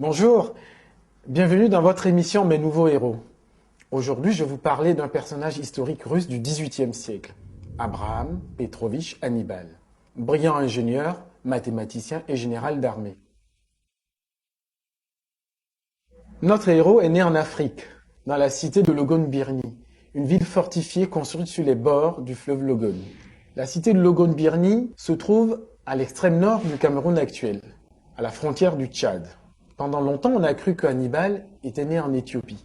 Bonjour, bienvenue dans votre émission Mes nouveaux héros. Aujourd'hui, je vais vous parler d'un personnage historique russe du XVIIIe siècle, Abraham Petrovitch Hannibal, brillant ingénieur, mathématicien et général d'armée. Notre héros est né en Afrique, dans la cité de Logon-Birni, une ville fortifiée construite sur les bords du fleuve Logon. La cité de Logon-Birni se trouve à l'extrême nord du Cameroun actuel, à la frontière du Tchad. Pendant longtemps, on a cru que Hannibal était né en Éthiopie.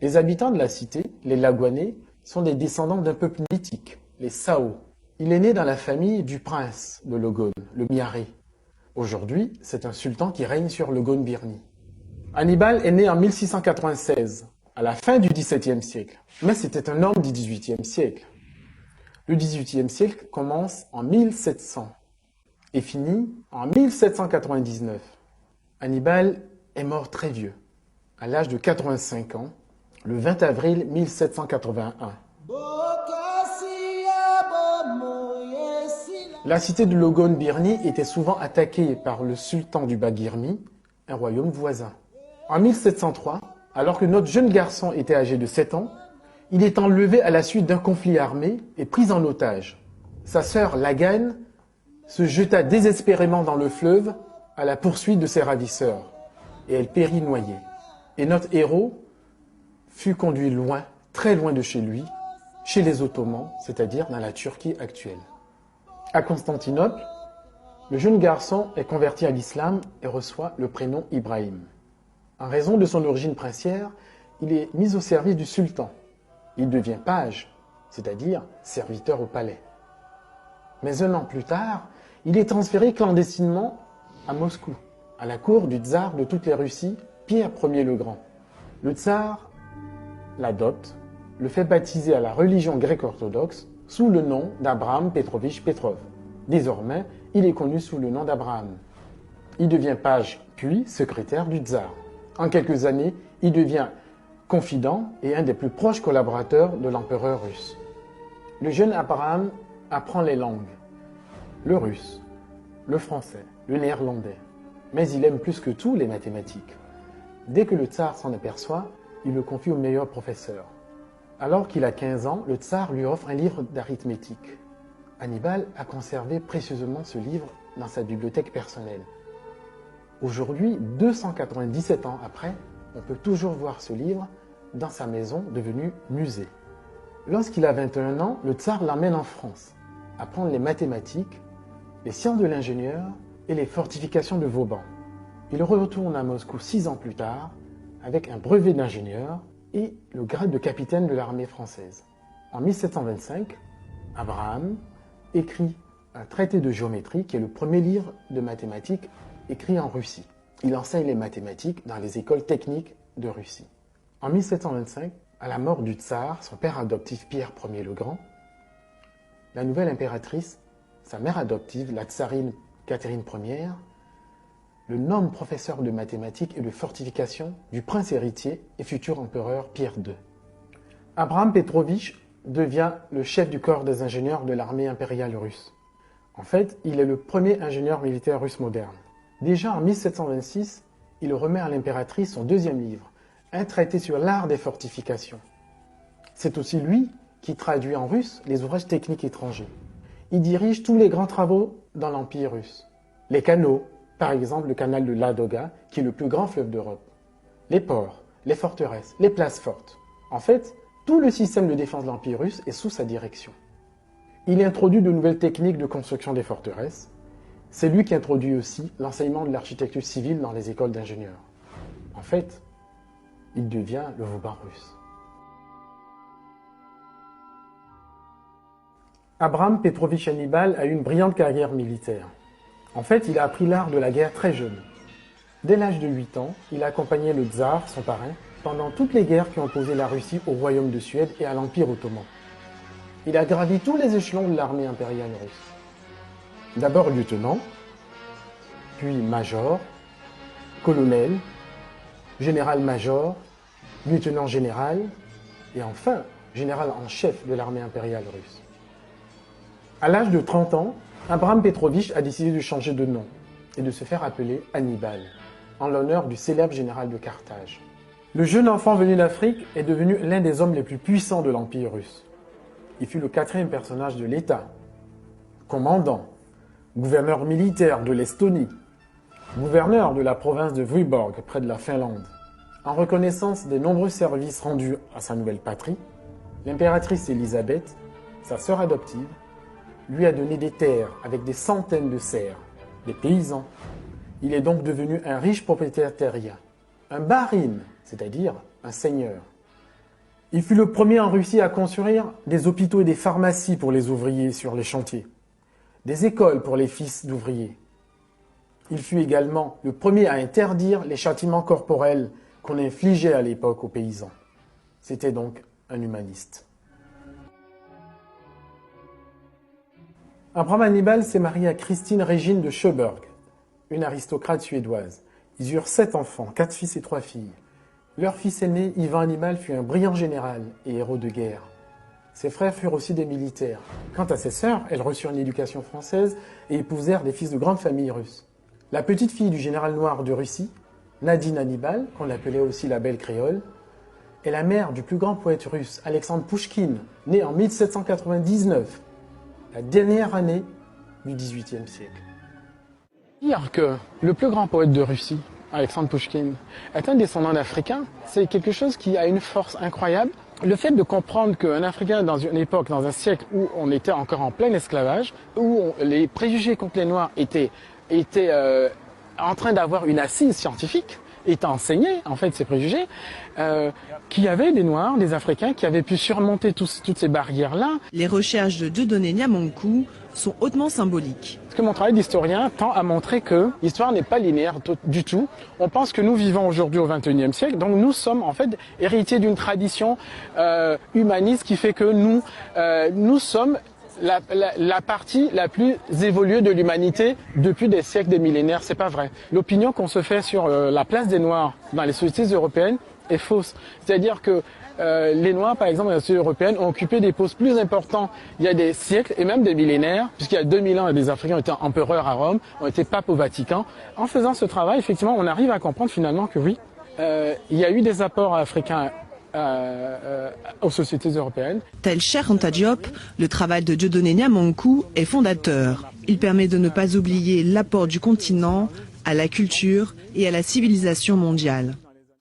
Les habitants de la cité, les Lagouanais, sont des descendants d'un peuple mythique, les Sao. Il est né dans la famille du prince de Logon, le Miaré. Aujourd'hui, c'est un sultan qui règne sur Logon-Birni. Hannibal est né en 1696, à la fin du XVIIe siècle, mais c'était un homme du XVIIIe siècle. Le XVIIIe siècle commence en 1700 et finit en 1799. Hannibal est mort très vieux, à l'âge de 85 ans, le 20 avril 1781. La cité de Logon-Birni était souvent attaquée par le sultan du Baguirmi, un royaume voisin. En 1703, alors que notre jeune garçon était âgé de 7 ans, il est enlevé à la suite d'un conflit armé et pris en otage. Sa sœur Lagan se jeta désespérément dans le fleuve à la poursuite de ses ravisseurs, et elle périt noyée. Et notre héros fut conduit loin, très loin de chez lui, chez les Ottomans, c'est-à-dire dans la Turquie actuelle. À Constantinople, le jeune garçon est converti à l'islam et reçoit le prénom Ibrahim. En raison de son origine princière, il est mis au service du sultan. Il devient page, c'est-à-dire serviteur au palais. Mais un an plus tard, il est transféré clandestinement à Moscou, à la cour du tsar de toutes les Russies, Pierre Ier le Grand. Le tsar l'adopte, le fait baptiser à la religion grecque-orthodoxe sous le nom d'Abraham Petrovitch Petrov. Désormais, il est connu sous le nom d'Abraham. Il devient page, puis secrétaire du tsar. En quelques années, il devient confident et un des plus proches collaborateurs de l'empereur russe. Le jeune Abraham apprend les langues, le russe, le français, le néerlandais, mais il aime plus que tout les mathématiques. Dès que le tsar s'en aperçoit, il le confie au meilleur professeur. Alors qu'il a 15 ans, le tsar lui offre un livre d'arithmétique. Hannibal a conservé précieusement ce livre dans sa bibliothèque personnelle. Aujourd'hui, 297 ans après, on peut toujours voir ce livre dans sa maison devenue musée. Lorsqu'il a 21 ans, le tsar l'emmène en France, apprendre les mathématiques, les sciences de l'ingénieur et les fortifications de Vauban. Il retourne à Moscou 6 ans plus tard avec un brevet d'ingénieur et le grade de capitaine de l'armée française. En 1725, Abraham écrit un traité de géométrie qui est le premier livre de mathématiques écrit en Russie. Il enseigne les mathématiques dans les écoles techniques de Russie. En 1725, à la mort du tsar, son père adoptif Pierre Ier le Grand, la nouvelle impératrice, sa mère adoptive, la tsarine Catherine Ier, le nomme professeur de mathématiques et de fortification du prince héritier et futur empereur Pierre II. Abraham Petrovitch devient le chef du corps des ingénieurs de l'armée impériale russe. En fait, il est le premier ingénieur militaire russe moderne. Déjà en 1726, il remet à l'impératrice son deuxième livre, un traité sur l'art des fortifications. C'est aussi lui qui traduit en russe les ouvrages techniques étrangers. Il dirige tous les grands travaux dans l'Empire russe. Les canaux, par exemple le canal de Ladoga, qui est le plus grand fleuve d'Europe. Les ports, les forteresses, les places fortes. En fait, tout le système de défense de l'Empire russe est sous sa direction. Il introduit de nouvelles techniques de construction des forteresses. C'est lui qui introduit aussi l'enseignement de l'architecture civile dans les écoles d'ingénieurs. En fait, il devient le Vauban russe. Abraham Petrovitch Hannibal a eu une brillante carrière militaire. En fait, il a appris l'art de la guerre très jeune. Dès l'âge de 8 ans, il a accompagné le tsar, son parrain, pendant toutes les guerres qui ont opposé la Russie au royaume de Suède et à l'Empire ottoman. Il a gravi tous les échelons de l'armée impériale russe. D'abord lieutenant, puis major, colonel, général-major, lieutenant-général et enfin général en chef de l'armée impériale russe. À l'âge de 30 ans, Abraham Petrovitch a décidé de changer de nom et de se faire appeler Hannibal. en l'honneur du célèbre général de Carthage. Le jeune enfant venu d'Afrique est devenu l'un des hommes les plus puissants de l'Empire russe. Il fut le 4e personnage de l'État, commandant, gouverneur militaire de l'Estonie, gouverneur de la province de Vyborg près de la Finlande. En reconnaissance des nombreux services rendus à sa nouvelle patrie, l'impératrice Élisabeth, sa sœur adoptive, lui a donné des terres avec des centaines de serfs, des paysans. Il est donc devenu un riche propriétaire terrien, un barin, c'est-à-dire un seigneur. Il fut le premier en Russie à construire des hôpitaux et des pharmacies pour les ouvriers sur les chantiers, des écoles pour les fils d'ouvriers. Il fut également le premier à interdire les châtiments corporels qu'on infligeait à l'époque aux paysans. C'était donc un humaniste. Abraham Hannibal s'est marié à Christine Régine de Schöberg, une aristocrate suédoise. Ils eurent 7 enfants, 4 fils et 3 filles. Leur fils aîné, Ivan Hannibal, fut un brillant général et héros de guerre. Ses frères furent aussi des militaires. Quant à ses sœurs, elles reçurent une éducation française et épousèrent des fils de grandes familles russes. La petite fille du général noir de Russie, Nadine Hannibal, qu'on appelait aussi la Belle Créole, est la mère du plus grand poète russe, Alexandre Pouchkine, né en 1799, la dernière année du XVIIIe siècle. Dire que le plus grand poète de Russie, Alexandre Pouchkine, est un descendant d'Africains, c'est quelque chose qui a une force incroyable. Le fait de comprendre qu'un Africain, dans une époque, dans un siècle où on était encore en plein esclavage, où les préjugés contre les Noirs étaient en train d'avoir une assise scientifique, étaient enseignés, en fait, ces préjugés, qu'il y avait des Noirs, des Africains qui avaient pu surmonter toutes ces barrières-là. Les recherches de Dieudonné Niamonkou sont hautement symboliques. Parce que mon travail d'historien tend à montrer que l'histoire n'est pas linéaire du tout. On pense que nous vivons aujourd'hui au XXIe siècle, donc nous sommes en fait héritiers d'une tradition humaniste qui fait que nous sommes la partie la plus évoluée de l'humanité depuis des siècles, des millénaires. C'est pas vrai. L'opinion qu'on se fait sur la place des Noirs dans les sociétés européennes est fausse. C'est-à-dire que les Noirs, par exemple, dans les sociétés européennes, ont occupé des postes plus importants il y a des siècles et même des millénaires, puisqu'il y a 2000 ans, des Africains ont été empereurs à Rome, ont été papes au Vatican. En faisant ce travail, effectivement, on arrive à comprendre finalement que oui, il y a eu des apports africains aux sociétés européennes. Tel Cheikh Anta Diop, le travail de Dieudonné Niamonkou est fondateur. Il permet de ne pas oublier l'apport du continent à la culture et à la civilisation mondiale.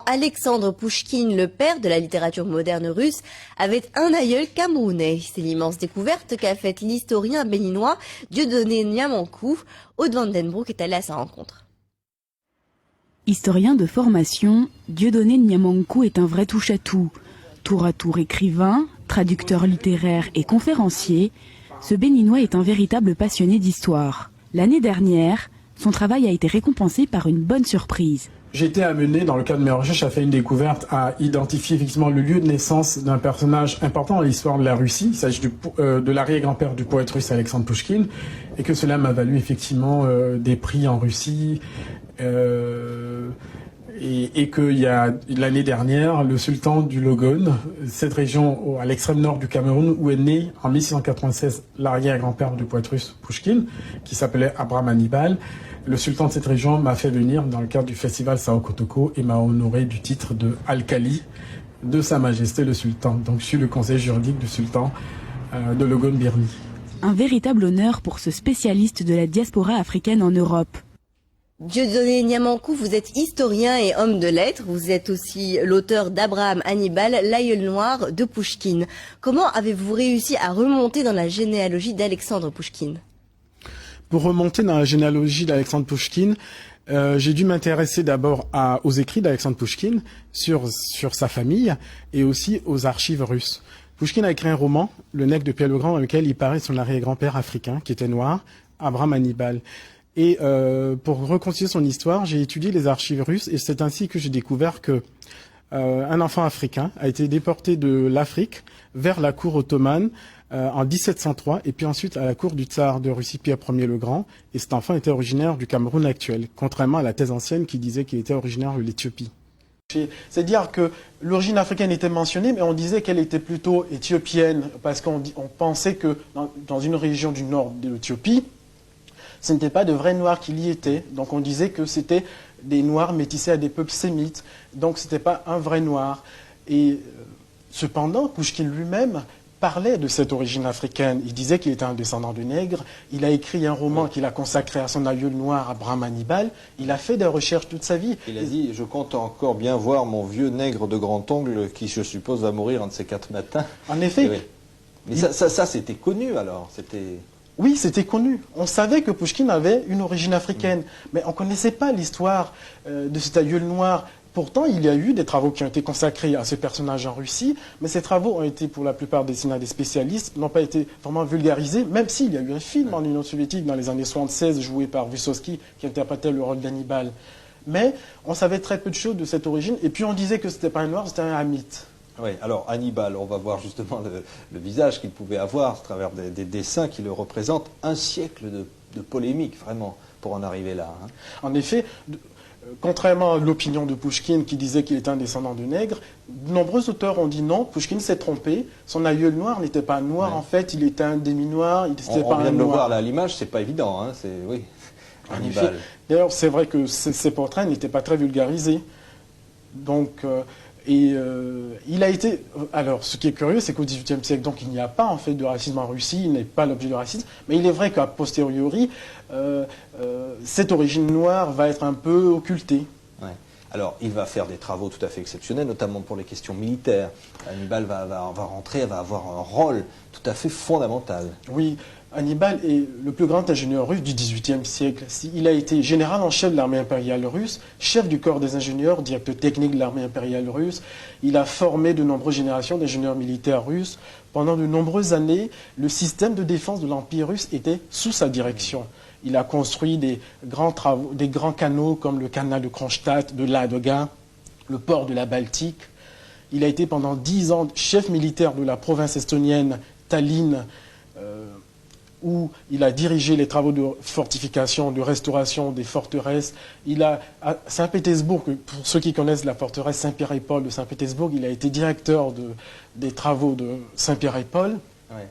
Alexandre Pouchkine, le père de la littérature moderne russe, avait un aïeul camerounais. C'est l'immense découverte qu'a faite l'historien béninois Dieudonné Niamonkou. Aude Van den Broek est allé à sa rencontre. Historien de formation, Dieudonné Niamonkou est un vrai touche-à-tout. Tour à tour écrivain, traducteur littéraire et conférencier, ce Béninois est un véritable passionné d'histoire. L'année dernière, son travail a été récompensé par une bonne surprise. J'ai été amené, dans le cadre de mes recherches, à faire une découverte, à identifier effectivement le lieu de naissance d'un personnage important dans l'histoire de la Russie. Il s'agit de l'arrière-grand-père du poète russe Alexandre Pouchkine, et que cela m'a valu effectivement des prix en Russie, et qu'il y a l'année dernière, le sultan du Logone, cette région à l'extrême nord du Cameroun, où est né en 1696 l'arrière-grand-père du poète russe Pouchkine, qui s'appelait Abraham Hannibal. Le sultan de cette région m'a fait venir dans le cadre du festival Sao Kotoko et m'a honoré du titre de Alcali de Sa Majesté le Sultan. Donc je suis le conseiller juridique du sultan de Logone Birni. Un véritable honneur pour ce spécialiste de la diaspora africaine en Europe. Dieudonné Niamonkou, vous êtes historien et homme de lettres. Vous êtes aussi l'auteur d'Abraham Hannibal, l'aïeul noir de Pouchkine. Comment avez-vous réussi à remonter dans la généalogie d'Alexandre Pouchkine ? Pour remonter dans la généalogie d'Alexandre Pouchkine, j'ai dû m'intéresser d'abord aux écrits d'Alexandre Pouchkine sur sa famille et aussi aux archives russes. Pouchkine a écrit un roman, Le Nègre de Pierre le Grand, dans lequel il parlait de son arrière-grand-père africain, qui était noir, Abraham Hannibal. Et pour reconstituer son histoire, j'ai étudié les archives russes et c'est ainsi que j'ai découvert que un enfant africain a été déporté de l'Afrique vers la cour ottomane en 1703 et puis ensuite à la cour du tsar de Russie Pierre Ier le Grand. Et cet enfant était originaire du Cameroun actuel, contrairement à la thèse ancienne qui disait qu'il était originaire de l'Éthiopie. C'est-à-dire que l'origine africaine était mentionnée, mais on disait qu'elle était plutôt éthiopienne, parce qu'on pensait que dans une région du nord de l'Éthiopie, ce n'était pas de vrais Noirs qui y étaient. Donc on disait que c'était des Noirs métissés à des peuples sémites. Donc ce n'était pas un vrai Noir. Et cependant, Pouchkine lui-même parlait de cette origine africaine. Il disait qu'il était un descendant de nègres. Il a écrit un roman qu'il a consacré à son aïeul noir, Abraham Hannibal. Il a fait des recherches toute sa vie. Il a dit « Je compte encore bien voir mon vieux nègre de grand ongle qui, je suppose, va mourir un de ces 4 matins. » En effet. Oui. Mais ça c'était connu alors. Oui, c'était connu. On savait que Pouchkine avait une origine africaine, mais on ne connaissait pas l'histoire de cet aïeul noir. Pourtant, il y a eu des travaux qui ont été consacrés à ce personnage en Russie, mais ces travaux ont été pour la plupart destinés à des spécialistes, n'ont pas été vraiment vulgarisés, même s'il y a eu un film en Union soviétique dans les années 76 joué par Vysotsky qui interprétait le rôle d'Hannibal. Mais on savait très peu de choses de cette origine, et puis on disait que ce n'était pas un noir, c'était un hamite. Oui, alors Hannibal, on va voir justement le visage qu'il pouvait avoir à travers des dessins qui le représentent. Un siècle de polémique, vraiment, pour en arriver là. Hein. En effet, contrairement à l'opinion de Pouchkine qui disait qu'il était un descendant de nègres, de nombreux auteurs ont dit non, Pouchkine s'est trompé, son aïeul noir n'était pas noir, ouais. En fait, il était un demi-noir, il n'était pas un noir. On vient de le voir là à l'image, c'est pas évident, hein, oui, Hannibal. D'ailleurs, c'est vrai que ces portraits n'étaient pas très vulgarisés. Donc, il a été... Alors, ce qui est curieux, c'est qu'au XVIIIe siècle, donc, il n'y a pas en fait de racisme en Russie, il n'est pas l'objet de racisme, mais il est vrai qu'à posteriori, cette origine noire va être un peu occultée. Ouais. Alors, il va faire des travaux tout à fait exceptionnels, notamment pour les questions militaires. Hannibal va rentrer, va avoir un rôle tout à fait fondamental. Oui, Hannibal est le plus grand ingénieur russe du XVIIIe siècle. Il a été général en chef de l'armée impériale russe, chef du corps des ingénieurs, directeur technique de l'armée impériale russe. Il a formé de nombreuses générations d'ingénieurs militaires russes. Pendant de nombreuses années, le système de défense de l'Empire russe était sous sa direction. Il a construit des grands canaux comme le canal de Kronstadt, de Ladoga, le port de la Baltique. Il a été pendant 10 ans chef militaire de la province estonienne Tallinn, où il a dirigé les travaux de fortification, de restauration des forteresses. À Saint-Pétersbourg, pour ceux qui connaissent la forteresse Saint-Pierre et Paul de Saint-Pétersbourg, il a été directeur des travaux de Saint-Pierre et Paul. Ouais.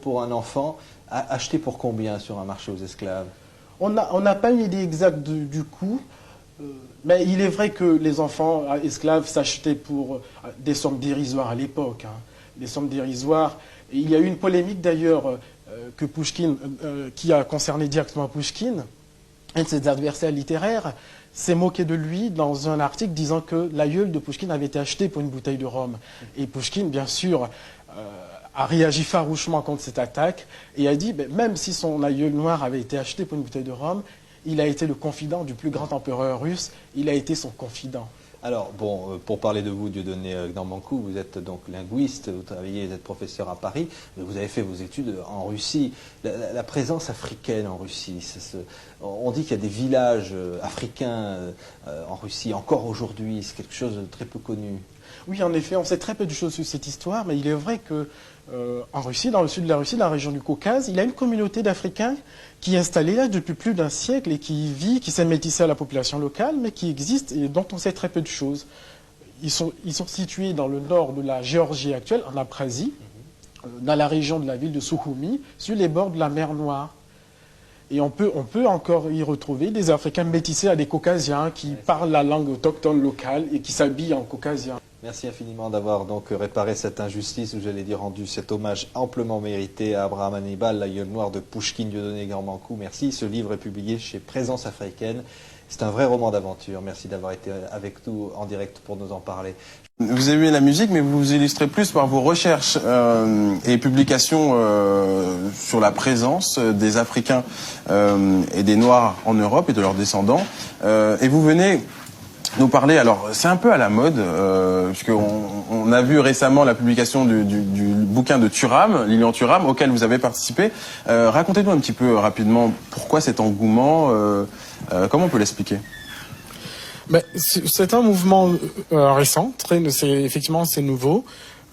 Pour un enfant, acheté pour combien sur un marché aux esclaves? On n'a pas une idée exacte du coût, mais il est vrai que les enfants esclaves s'achetaient pour des sommes dérisoires à l'époque. Hein, des sommes dérisoires. Et il y a eu une polémique d'ailleurs que Pouchkine, qui a concerné directement Pouchkine. Un de ses adversaires littéraires s'est moqué de lui dans un article disant que l'aïeul de Pouchkine avait été acheté pour une bouteille de rhum. Et Pouchkine, bien sûr, a réagi farouchement contre cette attaque et a dit, même si son aïeul noir avait été acheté pour une bouteille de rhum, il a été le confident du plus grand empereur russe, il a été son confident. Alors, bon, pour parler de vous, Dieudonné Gnarmankou, vous êtes donc linguiste, vous êtes professeur à Paris, mais vous avez fait vos études en Russie. La présence africaine en Russie, on dit qu'il y a des villages africains en Russie, encore aujourd'hui, c'est quelque chose de très peu connu. Oui, en effet, on sait très peu de choses sur cette histoire, mais il est vrai que en Russie, dans le sud de la Russie, dans la région du Caucase, il y a une communauté d'Africains qui est installée là depuis plus d'un siècle et qui vit, qui s'est métissée à la population locale, mais qui existe et dont on sait très peu de choses. Ils sont situés dans le nord de la Géorgie actuelle, en Abkhazie, dans la région de la ville de Souchoumi, sur les bords de la mer Noire. Et on peut encore y retrouver des Africains métissés à des Caucasiens qui parlent la langue autochtone locale et qui s'habillent en caucasien. Merci infiniment d'avoir donc réparé cette injustice, ou j'allais dire rendu cet hommage amplement mérité à Abraham Hannibal, l'aïeul noir de Pouchkine, Dieudonné Gnarmankou. Merci. Ce livre est publié chez Présence africaine. C'est un vrai roman d'aventure. Merci d'avoir été avec nous en direct pour nous en parler. Vous aimez la musique, mais vous vous illustrez plus par vos recherches et publications sur la présence des Africains et des Noirs en Europe et de leurs descendants. Et vous venez nous parler, alors c'est un peu à la mode, puisqu'on a vu récemment la publication du bouquin de Thuram, Lilian Thuram, auquel vous avez participé. Racontez-nous un petit peu rapidement pourquoi cet engouement, comment on peut l'expliquer? C'est un mouvement récent, effectivement c'est nouveau.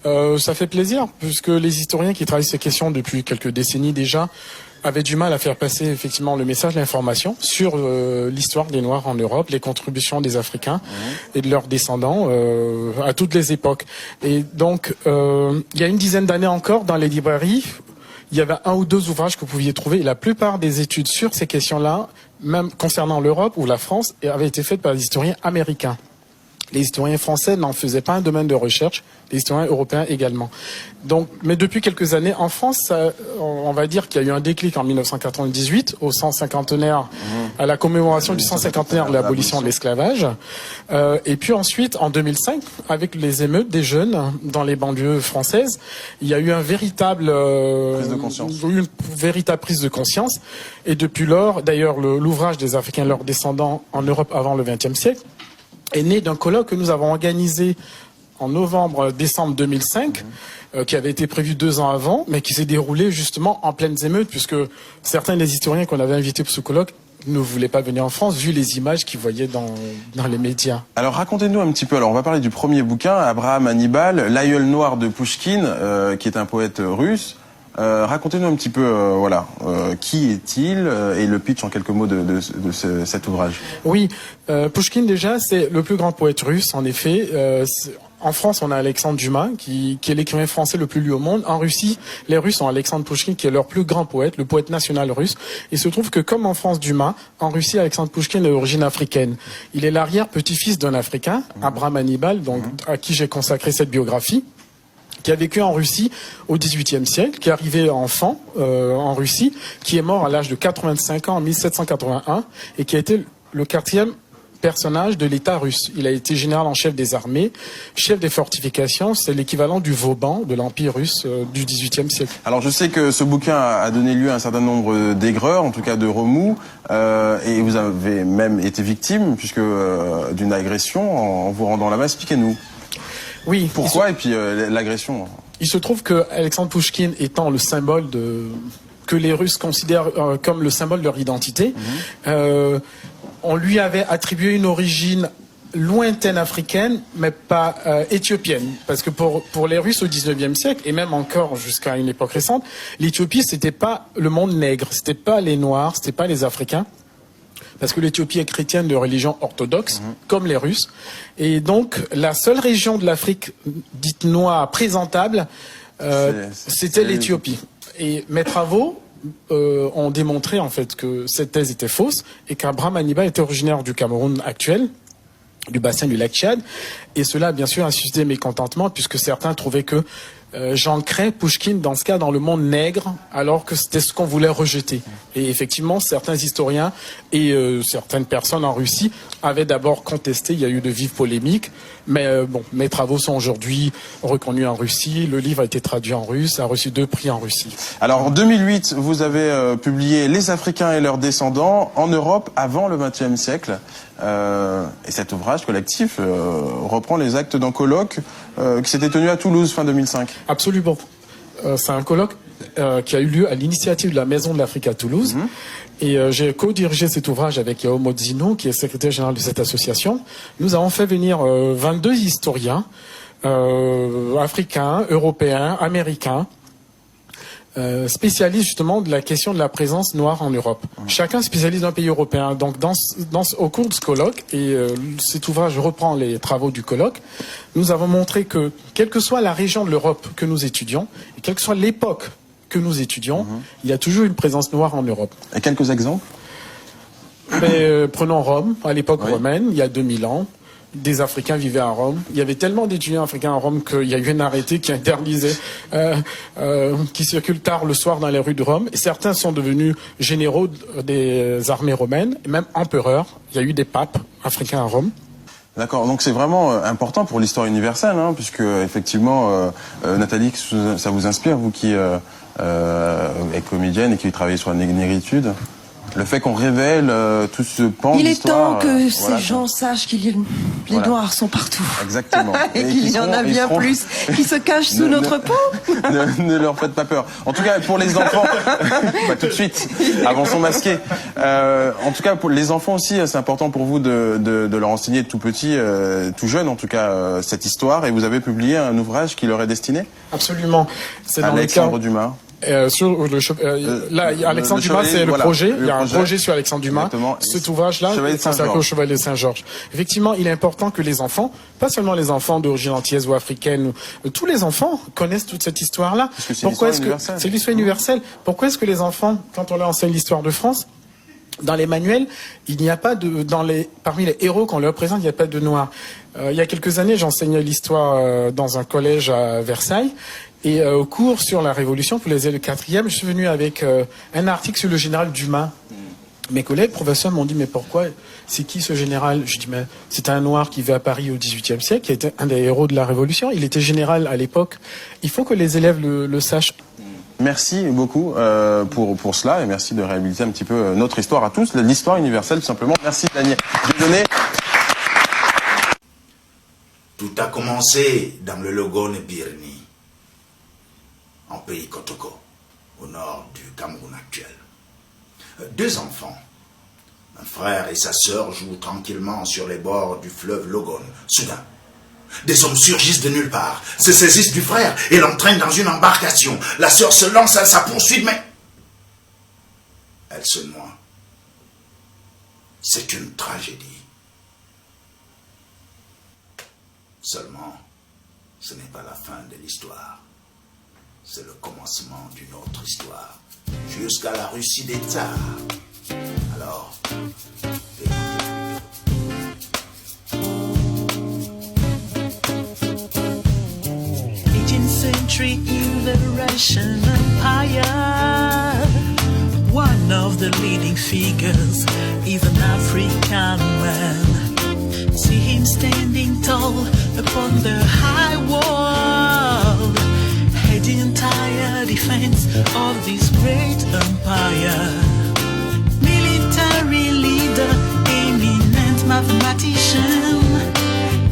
Ça fait plaisir, puisque les historiens qui travaillent ces questions depuis quelques décennies déjà avaient du mal à faire passer effectivement le message, l'information sur l'histoire des Noirs en Europe, les contributions des Africains et de leurs descendants à toutes les époques. Et donc, il y a une dizaine d'années encore, dans les librairies, il y avait 1 ou 2 ouvrages que vous pouviez trouver. Et la plupart des études sur ces questions-là même concernant l'Europe ou la France, avait été faite par des historiens américains. Les historiens français n'en faisaient pas un domaine de recherche, les historiens européens également. Donc, mais depuis quelques années, en France, on va dire qu'il y a eu un déclic en 1998, au 150e, à la commémoration du 150e de l'abolition de l'esclavage. Et puis ensuite, en 2005, avec les émeutes des jeunes dans les banlieues françaises, il y a eu une véritable prise de conscience. Et depuis lors, d'ailleurs, l'ouvrage des Africains et leurs descendants en Europe avant le XXe siècle, est né d'un colloque que nous avons organisé en novembre-décembre 2005, qui avait été prévu 2 ans avant, mais qui s'est déroulé justement en pleines émeutes, puisque certains des historiens qu'on avait invités pour ce colloque ne voulaient pas venir en France, vu les images qu'ils voyaient dans les médias. Alors racontez-nous un petit peu, alors on va parler du premier bouquin, Abraham Hannibal, l'aïeul noir de Pouchkine, qui est un poète russe. Racontez-nous un petit peu, qui est-il et le pitch en quelques mots de cet ouvrage. Oui, Pouchkine déjà c'est le plus grand poète russe en effet. En France, on a Alexandre Dumas, qui est l'écrivain français le plus lu au monde. En Russie, les Russes ont Alexandre Pouchkine, qui est leur plus grand poète, le poète national russe. Il se trouve que, comme en France Dumas, en Russie, Alexandre Pouchkine est d'origine africaine. Il est l'arrière-petit-fils d'un Africain, Abraham Hannibal, donc à qui j'ai consacré cette biographie, qui a vécu en Russie au XVIIIe siècle, qui est arrivé enfant en Russie, qui est mort à l'âge de 85 ans en 1781 et qui a été le 4e personnage de l'État russe. Il a été général en chef des armées, chef des fortifications, c'est l'équivalent du Vauban de l'Empire russe du XVIIIe siècle. Alors je sais que ce bouquin a donné lieu à un certain nombre d'aigreurs, en tout cas de remous, et vous avez même été victime puisque d'une agression en vous rendant là-bas. Expliquez-nous. Oui. Pourquoi et puis l'agression. Il se trouve que Alexandre Pouchkine étant le symbole que les Russes considèrent comme le symbole de leur identité, on lui avait attribué une origine lointaine africaine, mais pas éthiopienne. Parce que pour les Russes au XIXe siècle, et même encore jusqu'à une époque récente, l'Éthiopie, c'était pas le monde nègre, c'était pas les Noirs, c'était pas les Africains. Parce que l'Éthiopie est chrétienne de religion orthodoxe, comme les Russes. Et donc, la seule région de l'Afrique dite noire présentable, c'était l'Éthiopie. Et mes travaux ont démontré en fait que cette thèse était fausse et qu'Abraham Hannibal était originaire du Cameroun actuel, du bassin du lac Tchad. Et cela, bien sûr, a suscité mécontentement puisque certains trouvaient que j'ancrais Pouchkine dans ce cas dans le monde nègre alors que c'était ce qu'on voulait rejeter. Et effectivement, certains historiens et certaines personnes en Russie avaient d'abord contesté, il y a eu de vives polémiques, mais bon, mes travaux sont aujourd'hui reconnus en Russie, le livre a été traduit en russe, a reçu 2 prix en Russie. Alors en 2008, vous avez publié Les Africains et leurs descendants en Europe avant le XXe siècle. Et cet ouvrage collectif reprend les actes d'un colloque qui s'était tenu à Toulouse fin 2005. Absolument. C'est un colloque qui a eu lieu à l'initiative de la Maison de l'Afrique à Toulouse. Et j'ai co-dirigé cet ouvrage avec Yao Modzino, qui est secrétaire général de cette association. Nous avons fait venir 22 historiens africains, européens, américains, spécialistes justement de la question de la présence noire en Europe. Chacun spécialiste d'un pays européen. Donc au cours de ce colloque, et cet ouvrage reprend les travaux du colloque, nous avons montré que, quelle que soit la région de l'Europe que nous étudions, et quelle que soit l'époque que nous étudions, il y a toujours une présence noire en Europe. Et quelques exemples? Mais, prenons Rome, à l'époque romaine, il y a 2000 ans. Des Africains vivaient à Rome. Il y avait tellement d'étudiants africains à Rome qu'il y a eu un arrêté qui interdisait, qui circule tard le soir dans les rues de Rome. Et certains sont devenus généraux des armées romaines, et même empereurs. Il y a eu des papes africains à Rome. D'accord, donc c'est vraiment important pour l'histoire universelle, hein, puisque effectivement, Nathalie, ça vous inspire, vous qui êtes comédienne et qui travaillez sur la négritude. Le fait qu'on révèle tout ce pan d'histoire... Il est temps que ces gens sachent que les Noirs sont partout. Exactement. Et qu'il y en a bien plus qui se cachent sous notre peau. Ne leur faites pas peur. En tout cas, pour les enfants... Pas tout de suite, avançons masqués. En tout cas, pour les enfants aussi, c'est important pour vous de leur enseigner tout petit, tout jeune en tout cas, cette histoire. Et vous avez publié un ouvrage qui leur est destiné? Absolument. C'est dans Alexandre Dumas. Là, Alexandre Dumas, c'est le projet. Il y a un projet sur Alexandre Dumas. Exactement. Cet ouvrage-là est consacré au Chevalier de Saint-Georges. Effectivement, il est important que les enfants, pas seulement les enfants d'origine antillaise ou africaine, tous les enfants connaissent toute cette histoire-là. Pourquoi est-ce que c'est l'histoire universelle? Pourquoi est-ce que les enfants, quand on leur enseigne l'histoire de France, Dans les manuels, il n'y a pas parmi les héros qu'on leur présente, il n'y a pas de noirs. Il y a quelques années, j'enseignais l'histoire dans un collège à Versailles. Et au cours sur la Révolution, pour les élèves 4e, je suis venu avec un article sur le général Dumas. Mes collègues professeurs m'ont dit, mais pourquoi? C'est qui ce général? Je dis, mais c'est un noir qui vit à Paris au XVIIIe siècle, qui était un des héros de la Révolution. Il était général à l'époque. Il faut que les élèves le sachent. Merci beaucoup pour cela et merci de réhabiliter un petit peu notre histoire à tous, l'histoire universelle tout simplement. Merci Daniel. Dieudonné. Tout a commencé dans le Logone Birni, en pays Kotoko, au nord du Cameroun actuel. 2 enfants, un frère et sa sœur, jouent tranquillement sur les bords du fleuve Logone. Soudain, des hommes surgissent de nulle part, se saisissent du frère et l'entraînent dans une embarcation. La sœur se lance à sa poursuite, mais elle se noie. C'est une tragédie. Seulement, ce n'est pas la fin de l'histoire. C'est le commencement d'une autre histoire, jusqu'à la Russie des Tsars. Alors, écoutez. 18th century in the Russian Empire. One of the leading figures is an African man. See him standing tall upon the high wall, heading entire defense of this great empire. Military leader, eminent mathematician,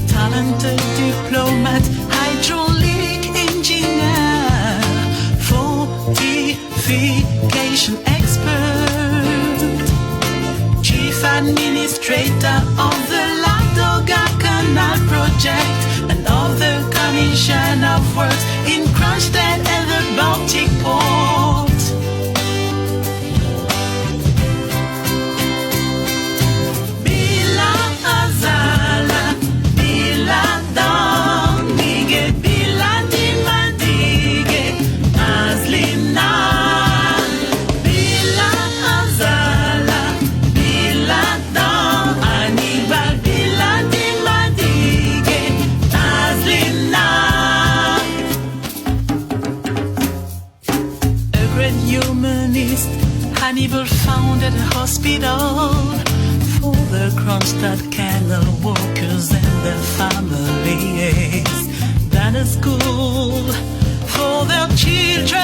talented diplomat, hydraulic engineer, fortification expert, chief administrator of the Ladoga Canal project, and of the commission of works in Kronstadt and the Baltic port. Hannibal founded a hospital for the Kronstadt Canal workers and their families, then a school for their children.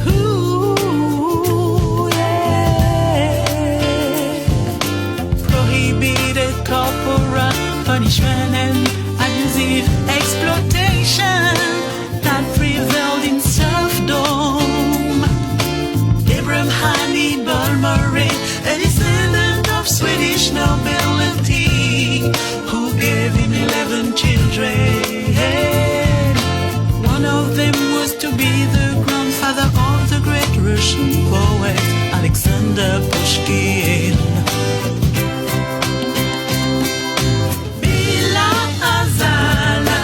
Ooh, yeah. Prohibited corporal punishment and abusive exploitation that prevailed in serfdom. Hannibal Murray, a descendant of Swedish nobility, who gave him 11 children. One of them was to be the grandfather of the great Russian poet Alexander Pushkin. Bila Azala,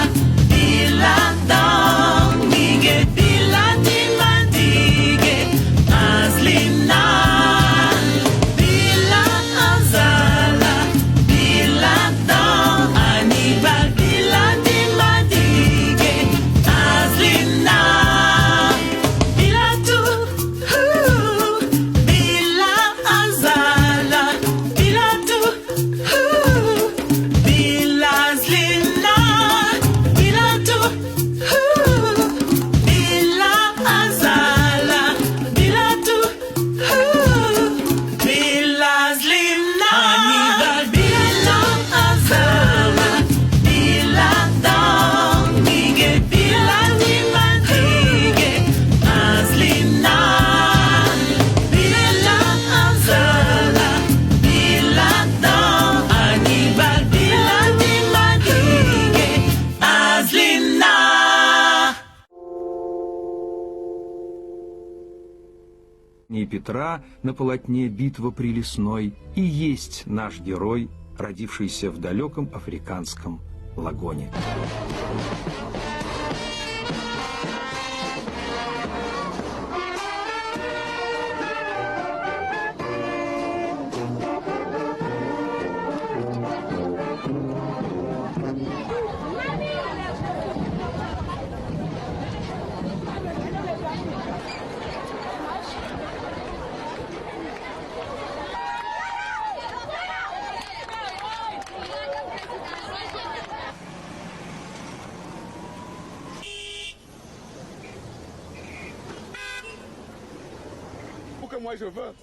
Bila Dam, Nige, Bila Dimadige, Azlina, Bila Azala, Bila Dam, Hannibal, Bila Dimadige, Azlina, Bila Tu, Bila Azala, Bila Tu, Bila Azlina, Bila Tu, Bila Azala, Bila Tu, Bila Azlina, Hannibal, Bila Azala, Bila Dam, Nige, Bila Dimadige, Azlina, Bila Azala, Bila Dam, Hannibal, Bila Dimadige, Azlina. Петра на полотне «Битва при Лесной» и есть наш герой, родившийся в далеком африканском Лагоне. moi je veux.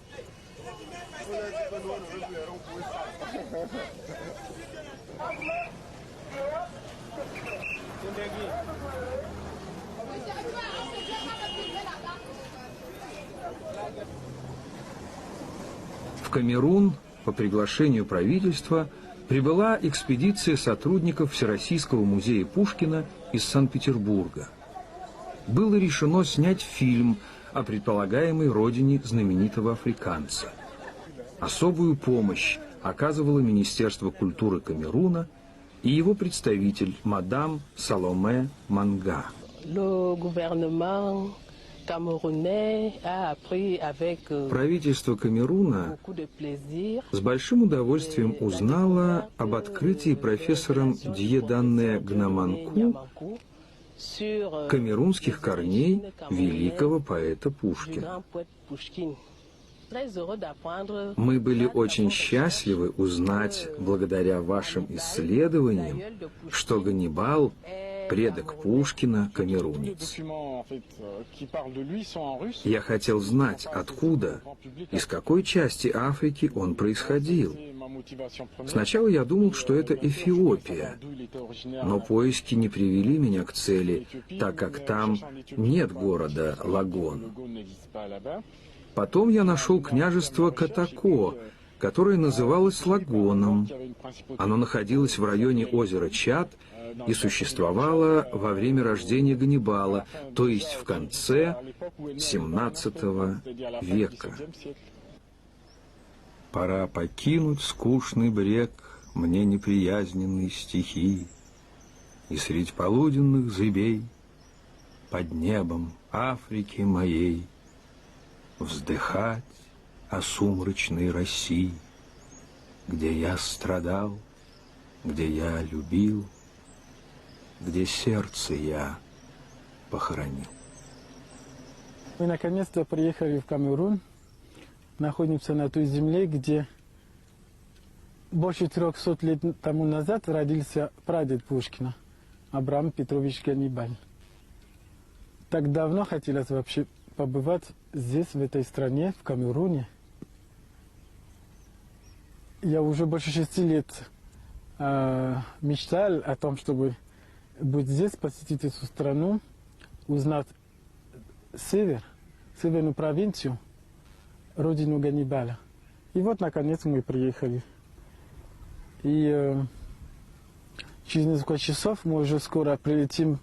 В Камерун по приглашению правительства прибыла экспедиция сотрудников Всероссийского музея Пушкина из Санкт-Петербурга. Было решено снять фильм о предполагаемой родине знаменитого африканца. Особую помощь оказывало Министерство культуры Камеруна и его представитель, мадам Саломе Манга. Правительство Камеруна с большим удовольствием узнало об открытии профессором Дьедане Гнаманку камерунских корней великого поэта Пушкина. Мы были очень счастливы узнать, благодаря вашим исследованиям, что Ганнибал – предок Пушкина, камерунец. Я хотел знать, откуда, из какой части Африки он происходил. Сначала я думал, что это Эфиопия, но поиски не привели меня к цели, так как там нет города Лагон. Потом я нашел княжество Катако, которое называлось Лагоном. Оно находилось в районе озера Чад и существовало во время рождения Ганнибала, то есть в конце XVII века. Пора покинуть скучный брег мне неприязненной стихии, и средь полуденных зыбей под небом Африки моей вздыхать о сумрачной России, где я страдал, где я любил, где сердце я похоронил. Мы наконец-то приехали в Камерун. Находимся на той земле, где больше 300 лет тому назад родился прадед Пушкина, Абрам Петрович Ганнибал. Так давно хотелось вообще побывать здесь, в этой стране, в Камеруне. Я уже больше 6 лет мечтал о том, чтобы быть здесь, посетить эту страну, узнать северную провинцию, родину Ганнибала. И вот, наконец, мы приехали. И через несколько часов мы уже скоро прилетим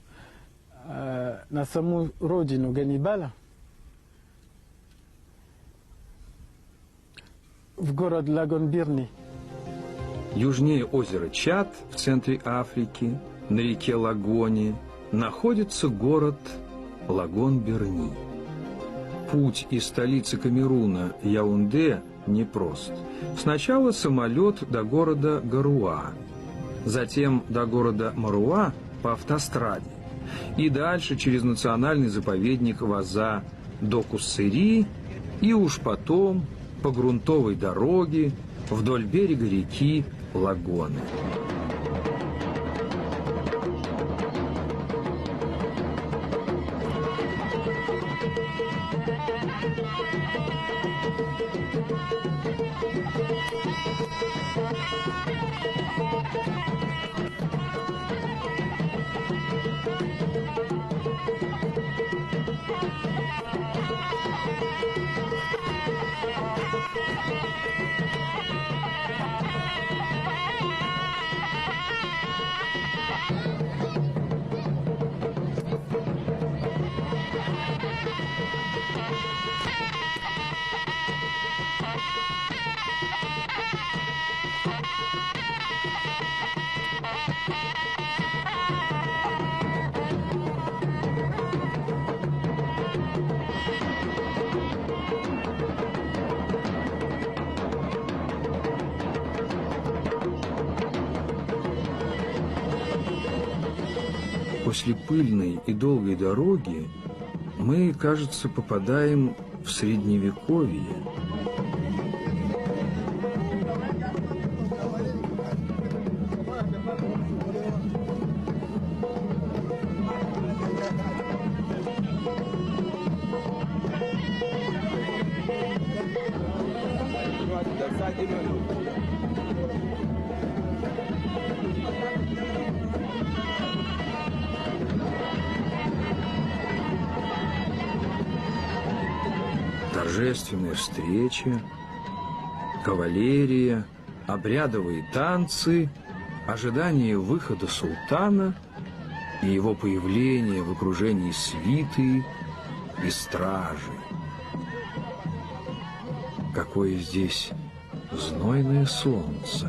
на саму родину Ганнибала, в город Лагон-Бирни. Южнее озера Чад, в центре Африки, на реке Лагоне, находится город Лагон-Бирни. Путь из столицы Камеруна, Яунде, непрост. Сначала самолет до города Гаруа, затем до города Маруа по автостраде, и дальше через национальный заповедник Ваза до Куссыри, и уж потом по грунтовой дороге вдоль берега реки Лагоны. После пыльной и долгой дороги мы, кажется, попадаем в Средневековье. торжественная встреча, кавалерия, обрядовые танцы, ожидание выхода султана и его появление в окружении свиты и стражи. Какое здесь знойное солнце!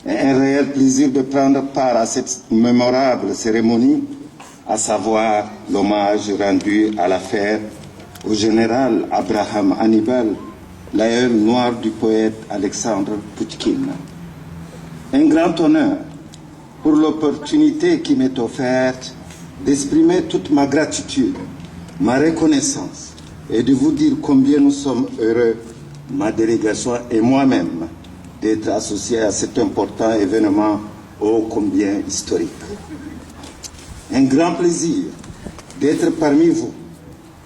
Un réel plaisir de prendre part à cette mémorable cérémonie, à savoir l'hommage rendu à l'affaire au général Abraham Hannibal, l'aïeul noir du poète Alexandre Pouchkine. Un grand honneur pour l'opportunité qui m'est offerte d'exprimer toute ma gratitude, ma reconnaissance et de vous dire combien nous sommes heureux, ma délégation et moi-même, d'être associés à cet important événement ô combien historique. Un grand plaisir d'être parmi vous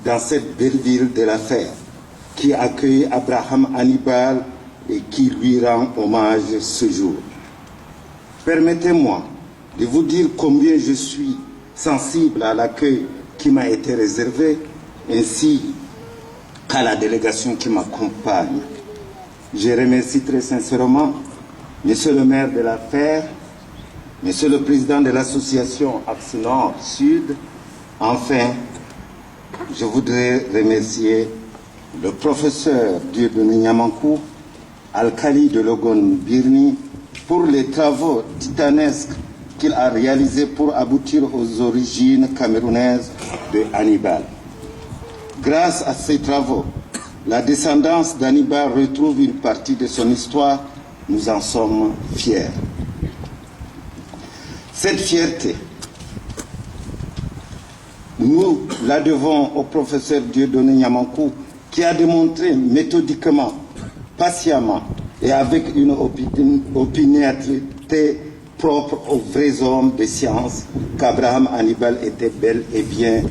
dans cette belle ville de la Fère qui accueille Abraham Hannibal et qui lui rend hommage ce jour. Permettez-moi de vous dire combien je suis sensible à l'accueil qui m'a été réservé ainsi qu'à la délégation qui m'accompagne. Je remercie très sincèrement Monsieur le maire de la Fère, Monsieur le président de l'association Axe Nord-Sud. Enfin, je voudrais remercier le professeur Dieudonné Niamankou, alcali de Logon Birni, pour les travaux titanesques qu'il a réalisés pour aboutir aux origines camerounaises de Hannibal. Grâce à ces travaux, la descendance d'Hannibal retrouve une partie de son histoire. Nous en sommes fiers. Cette fierté, nous la devons au professeur Dieudonné Niamankou qui a démontré méthodiquement, patiemment et avec une opiniâtreté propre aux vrais hommes de science qu'Abraham Hannibal était bel et bien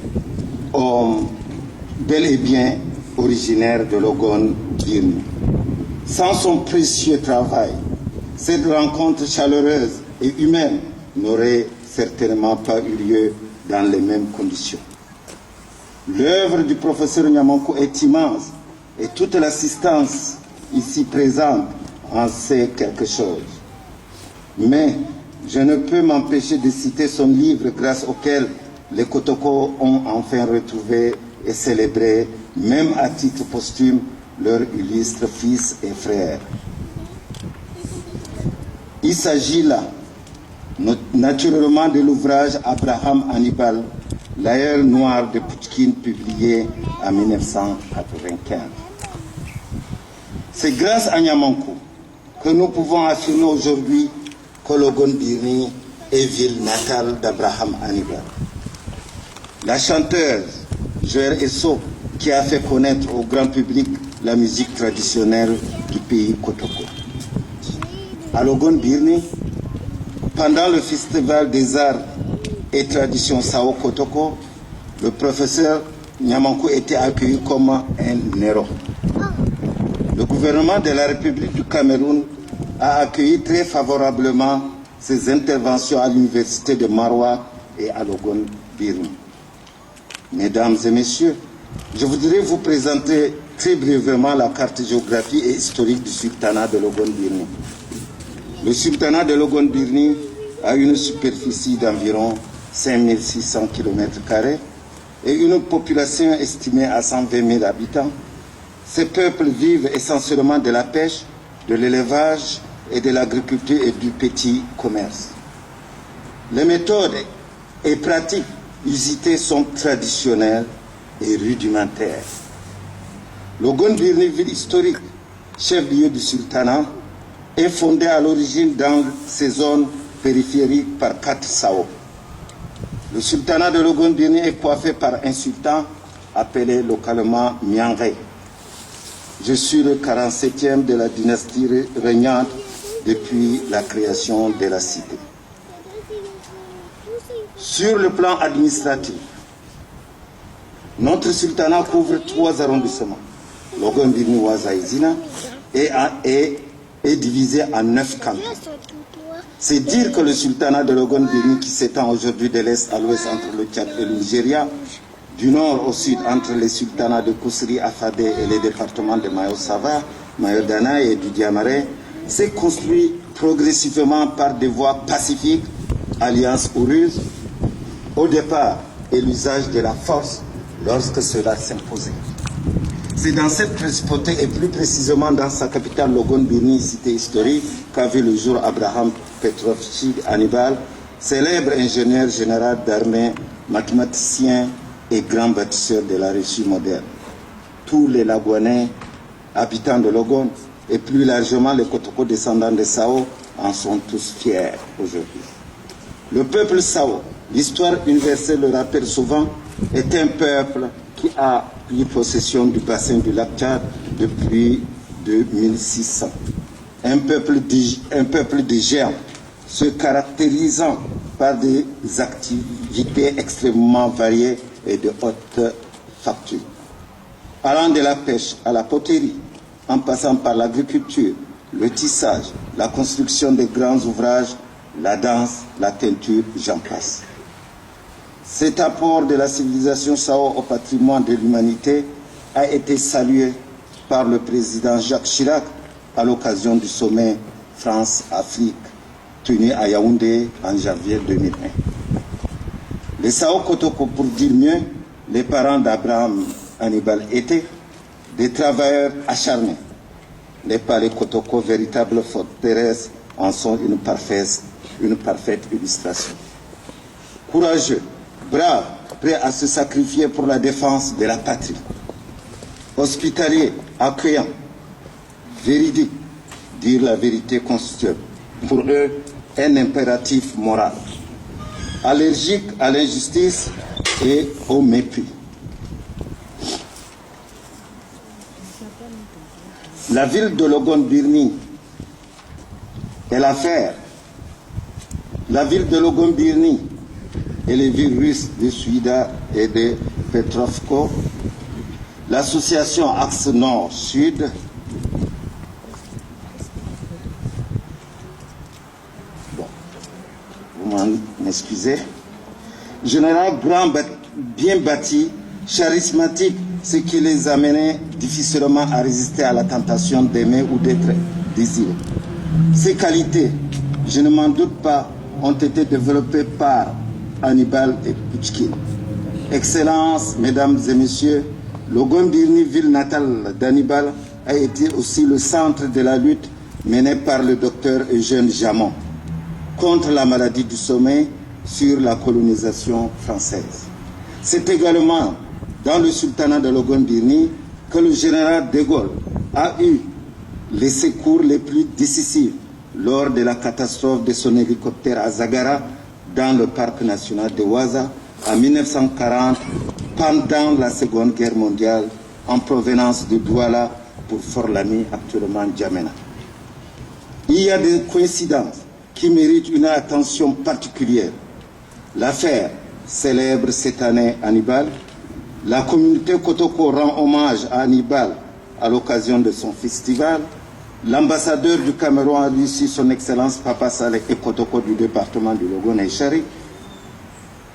originaire de Logon Birni. Sans son précieux travail, cette rencontre chaleureuse et humaine n'aurait certainement pas eu lieu dans les mêmes conditions. L'œuvre du professeur Niamankou est immense et toute l'assistance ici présente en sait quelque chose. Mais je ne peux m'empêcher de citer son livre grâce auquel les Kotoko ont enfin retrouvé et célébré, même à titre posthume, leurs illustres fils et frères. Il s'agit là, naturellement, de l'ouvrage Abraham Hannibal, l'aïeul noir de Pouchkine, publié en 1995. C'est grâce à Niamankou que nous pouvons affirmer aujourd'hui que Logon Birni est ville natale d'Abraham Hannibal. La chanteuse Joël Esso, qui a fait connaître au grand public la musique traditionnelle du pays Kotoko. À Logon Birni, pendant le festival des arts et traditions Sao Kotoko, le professeur Niamankou était accueilli comme un héros. Le gouvernement de la République du Cameroun a accueilli très favorablement ses interventions à l'université de Maroua et à Logon Birni. Mesdames et messieurs, je voudrais vous présenter très brièvement la carte géographique et historique du sultanat de Logon Birni. Le sultanat de Logon Birni a une superficie d'environ 5600 km² et une population estimée à 120 000 habitants, Ces peuples vivent essentiellement de la pêche, de l'élevage et de l'agriculture et du petit commerce. Les méthodes et pratiques usitées sont traditionnelles et rudimentaires. L'Ogon Birni, ville historique, chef-lieu du sultanat, est fondé à l'origine dans ces zones périphériques par 4 Sao. Le sultanat de l'Ogon Birni est coiffé par un sultan appelé localement Miangé. Je suis le 47e de la dynastie régnante depuis la création de la cité. Sur le plan administratif, notre sultanat couvre 3 arrondissements. L'Ogon Birni Ouaza et Zina est divisé en 9 cantons. C'est dire que le sultanat de l'Ogon Birni, qui s'étend aujourd'hui de l'est à l'ouest entre le Tchad et le Nigeria, du nord au sud entre les sultanats de Kousri, Afadé et les départements de Mayo-Sava, Mayo-Dana et du Diamaré, s'est construit progressivement par des voies pacifiques, alliances ou ruses, au départ et l'usage de la force lorsque cela s'imposait. C'est dans cette principauté et plus précisément dans sa capitale l'Ogon Birni, cité historique, qu'a vu le jour Abraham Petrovitch Hannibal, célèbre ingénieur général d'armée, mathématicien et grand bâtisseur de la Russie moderne. Tous les Lagouanais, habitants de l'Ogon, et plus largement les Kotoko descendants de Sao, en sont tous fiers aujourd'hui. Le peuple Sao, l'histoire universelle le rappelle souvent, est un peuple qui a pris possession du bassin du lac Tchad depuis 2600. Un peuple de géants, se caractérisant par des activités extrêmement variées et de haute facture. Allant de la pêche à la poterie, en passant par l'agriculture, le tissage, la construction de grands ouvrages, la danse, la teinture, j'en passe. Cet apport de la civilisation Sao au patrimoine de l'humanité a été salué par le président Jacques Chirac à l'occasion du sommet France-Afrique tenu à Yaoundé en janvier 2001. Les Sao Kotoko, pour dire mieux, les parents d'Abraham Hannibal étaient des travailleurs acharnés. Les palais Kotoko, véritables forteresses, en sont une parfaite illustration. Courageux, braves, prêts à se sacrifier pour la défense de la patrie. Hospitaliers, accueillants, véridiques, dire la vérité constitue pour eux un impératif moral. Allergiques à l'injustice et au mépris. La ville de l'Ogon Birni est l'affaire. La ville de l'Ogon Birni et les villes russes de Suida et de Petrovko, l'association Axe Nord-Sud, vous m'en excusez, général grand, bien bâti, charismatique, ce qui les amenait difficilement à résister à la tentation d'aimer ou d'être désiré. Ces qualités, je ne m'en doute pas, ont été développées par Hannibal et Pouchkine. Excellences, mesdames et messieurs, l'Ogon Birni, ville natale d'Hannibal, a été aussi le centre de la lutte menée par le docteur Eugène Jamon contre la maladie du sommeil sur la colonisation française. C'est également dans le sultanat de l'Ogon Birni que le général de Gaulle a eu les secours les plus décisifs lors de la catastrophe de son hélicoptère à Zagara dans le parc national de Ouaza en 1940 pendant la Seconde Guerre mondiale en provenance de Douala pour Fort-Lami, actuellement Djamena. Il y a des coïncidences qui méritent une attention particulière. L'affaire célèbre cette année Hannibal. La communauté Kotoko rend hommage à Hannibal à l'occasion de son festival. L'ambassadeur du Cameroun a reçu son Excellence Papa Saleh et Kotoko du département du Logon et Chari.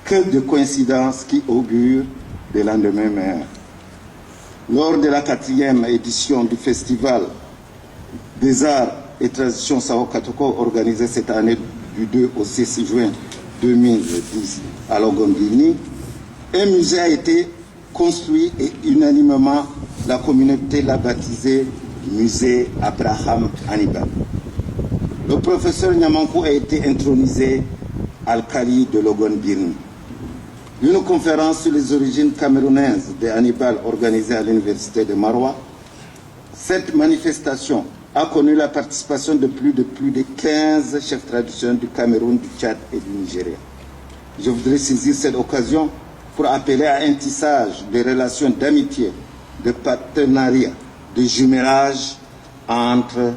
Que de coïncidences qui augurent des lendemains meilleurs. Lors de la 4e édition du Festival des Arts et Traditions Sao Kotoko, organisé cette année du 2 au 6 juin 2010 à l'Ogon Birni, un musée a été construit et unanimement la communauté l'a baptisé Musée Abraham Hannibal. Le professeur Niamankou a été intronisé Al-Khali de Logon Birni. Une conférence sur les origines camerounaises de Hannibal organisée à l'université de Maroua. Cette manifestation a connu la participation de plus de 15 chefs traditionnels du Cameroun, du Tchad et du Nigeria. Je voudrais saisir cette occasion pour appeler à un tissage de relations d'amitié, de partenariat, de jumelage entre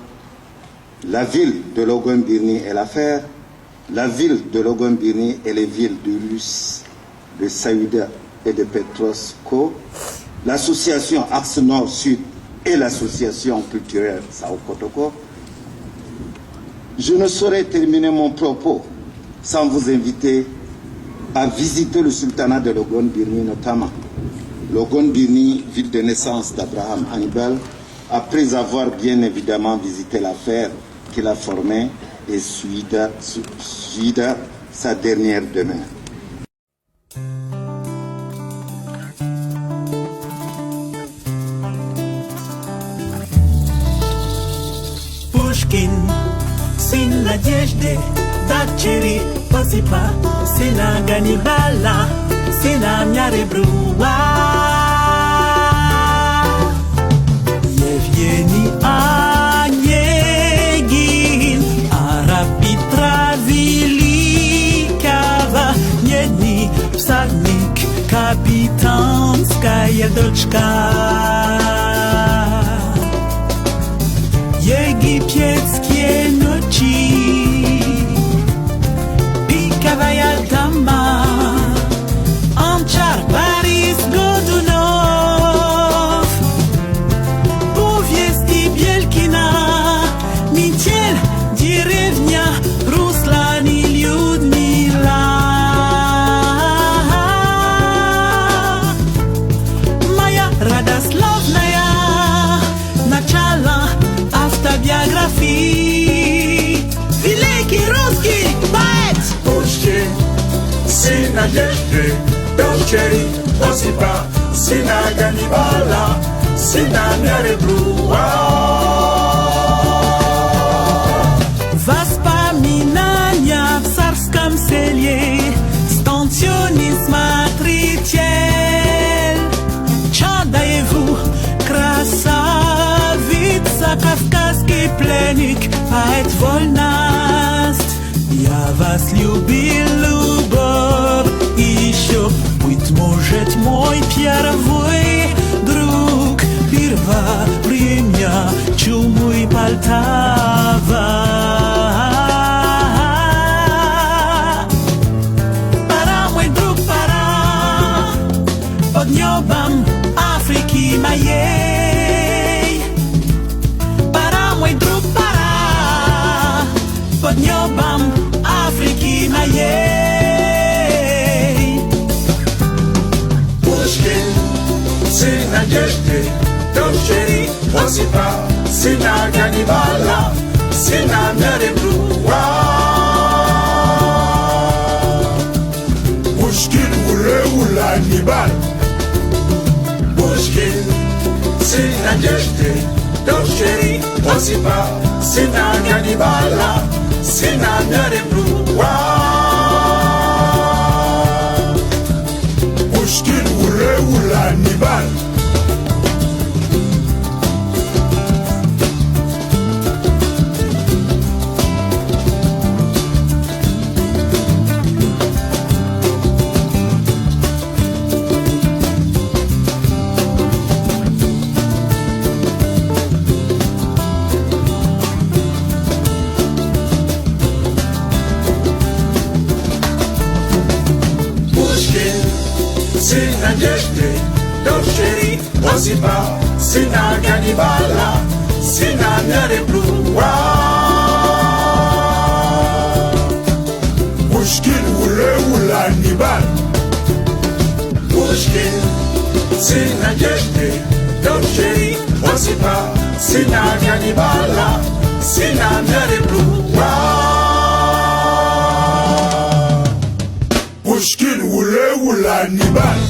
la ville de Logon Birni et l'affaire, la ville de Logon Birni et les villes de Luce, de Saouida et de Petros-Co, l'association Axe Nord-Sud et l'association culturelle Sao Kotoko. Je ne saurais terminer mon propos sans vous inviter à visiter le sultanat de Logon Birni notamment. Logon Birni, ville de naissance d'Abraham Hannibal, après avoir bien évidemment visité l'affaire qu'il a formée et Suida, sa dernière demeure. Pushkin, sin nadежды, дочери Осипа, сына Ганнибала, сына Мяребруа. Евгений Онегин, араб Петра Великого, недни всадник, капитанская дочка. Египетские ночи, пиковая дама, Анчар, Борис Годунов, повести Белькина, метель, деревня, Руслан и Людмила. Моя радословная начало автобиографии. Великий русский поэт Пушкин, сын надежды, дочери Осипа, сына Ганнибала, сына Мяребруа. Воспоминания в царском селе, станционный смотритель, Чадаеву, красавица, кавказский пленник, поэт вольность. Я вас любил, любовь, и еще, быть может, мой первый друг, первое время чумы Полтава. Пора, мой друг, пора, под небом Африки моей. Пора, мой друг, пора, под небом Африки моей. Пушкин, сын надежды, дочери Осипа, сына Ганнибала, сына Мяребруа. Пушкин, ура, Ханнибал. Пушкин, сын надежды, дочери Осипа, сына Ганнибала, сына Мяребруа. Пушкин, ура, Ханнибал. Сын надежды, дочери Осипа, сына Ганнибала, сына Мяребруа. Пушкин, ура, Ханнибал. Пушкин, сын надежды, дочери Осипа, сына Ганнибала, сына Мяребруа. Пушкин, ура, Ханнибал.